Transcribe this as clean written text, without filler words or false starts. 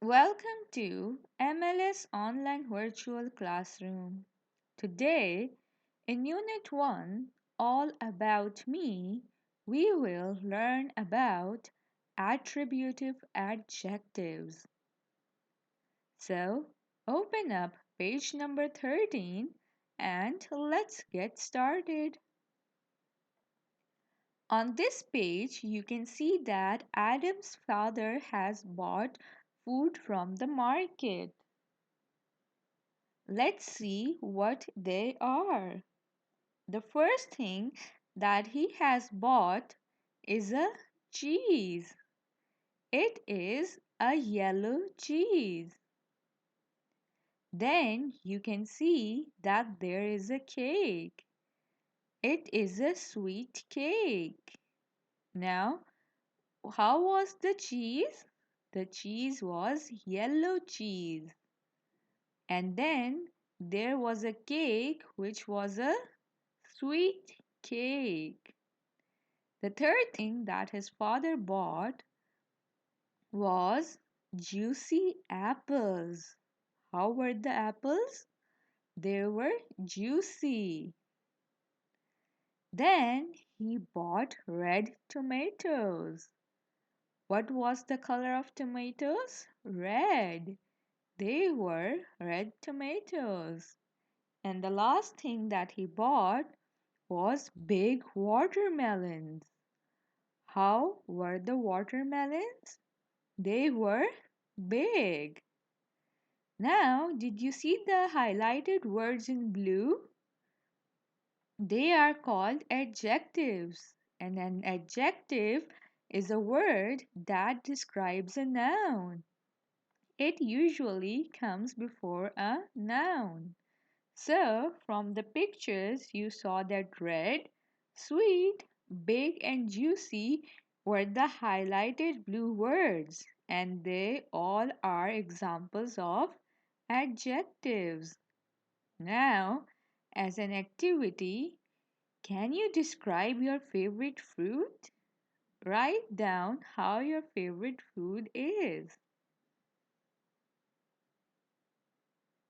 Welcome to MLS Online Virtual Classroom. Today, in Unit 1, All About Me, we will learn about attributive adjectives. So, open up page number 13 and let's get started. On this page, you can see that Adam's father has bought food from the market. Let's see what they are. The first thing that he has bought is a cheese. It is a yellow cheese. Then you can see that there is a cake. It is a sweet cake. Now, how was the cheese? The cheese was yellow cheese. And then there was a cake which was a sweet cake. The third thing that his father bought was juicy apples. How were the apples? They were juicy. Then he bought red tomatoes. What was the color of tomatoes? Red. They were red tomatoes. And the last thing that he bought was big watermelons. How were the watermelons? They were big. Now, did you see the highlighted words in blue? They are called adjectives. And an adjective is a word that describes a noun. It usually comes before a noun. So, from the pictures, you saw that red, sweet, big, and juicy were the highlighted blue words, and they all are examples of adjectives. Now, as an activity, can you describe your favorite fruit? Write down how your favorite food is.